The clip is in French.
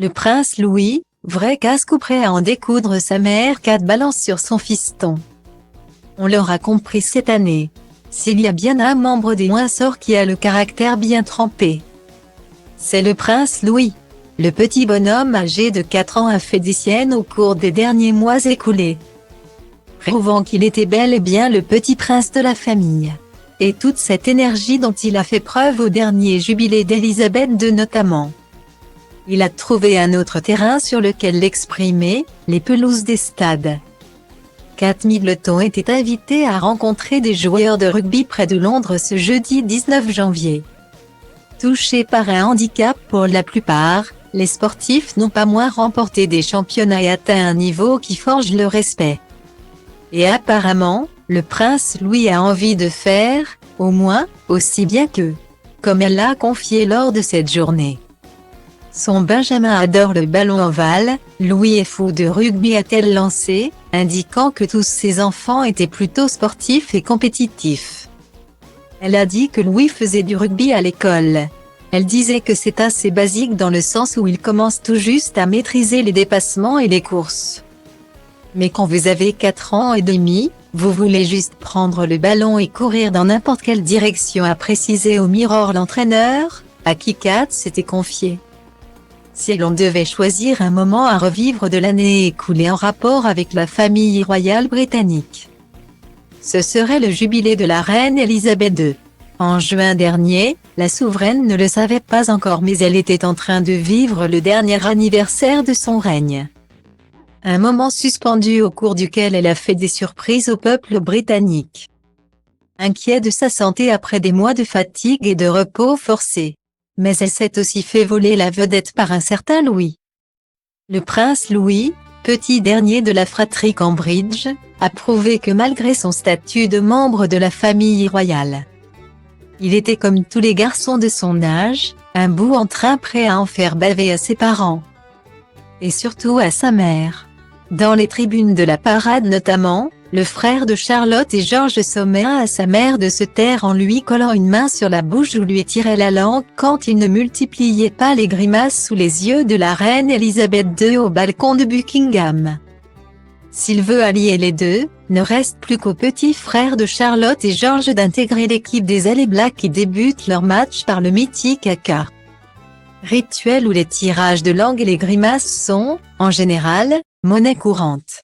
Le prince Louis, vrai casse-cou prêt à en découdre sa mère Kate balance sur son fiston. On l'aura compris cette année. S'il y a bien un membre des Windsor qui a le caractère bien trempé, c'est le prince Louis. Le petit bonhomme âgé de 4 ans a fait des siennes au cours des derniers mois écoulés, prouvant qu'il était bel et bien le petit prince de la famille. Et toute cette énergie dont il a fait preuve au dernier jubilé d'Élisabeth II notamment. Il a trouvé un autre terrain sur lequel l'exprimer, les pelouses des stades. Kate Middleton était invitée à rencontrer des joueurs de rugby près de Londres ce jeudi 19 janvier. Touchés par un handicap pour la plupart, les sportifs n'ont pas moins remporté des championnats et atteint un niveau qui forge le respect. Et apparemment, le prince Louis a envie de faire, au moins, aussi bien qu'eux, comme elle l'a confié lors de cette journée. Son Benjamin adore le ballon ovale, Louis est fou de rugby a-t-elle lancé, indiquant que tous ses enfants étaient plutôt sportifs et compétitifs. Elle a dit que Louis faisait du rugby à l'école. Elle disait que c'est assez basique dans le sens où il commence tout juste à maîtriser les dépassements et les courses. Mais quand vous avez 4 ans et demi, vous voulez juste prendre le ballon et courir dans n'importe quelle direction, a précisé au Mirror l'entraîneur, à qui Kate s'était confiée. Si l'on devait choisir un moment à revivre de l'année écoulée en rapport avec la famille royale britannique, ce serait le jubilé de la reine Élisabeth II. En juin dernier, la souveraine ne le savait pas encore mais elle était en train de vivre le dernier anniversaire de son règne. Un moment suspendu au cours duquel elle a fait des surprises au peuple britannique, inquiet de sa santé après des mois de fatigue et de repos forcé. Mais elle s'est aussi fait voler la vedette par un certain Louis. Le prince Louis, petit dernier de la fratrie Cambridge, a prouvé que malgré son statut de membre de la famille royale, il était comme tous les garçons de son âge, un bout en train prêt à en faire baver à ses parents. Et surtout à sa mère. Dans les tribunes de la parade notamment, le frère de Charlotte et George sommaient à sa mère de se taire en lui collant une main sur la bouche ou lui tirait la langue quand il ne multipliait pas les grimaces sous les yeux de la reine Élisabeth II au balcon de Buckingham. S'il veut allier les deux, ne reste plus qu'au petit frère de Charlotte et George d'intégrer l'équipe des All Blacks qui débutent leur match par le mythique haka. Rituel où les tirages de langue et les grimaces sont, en général, monnaie courante.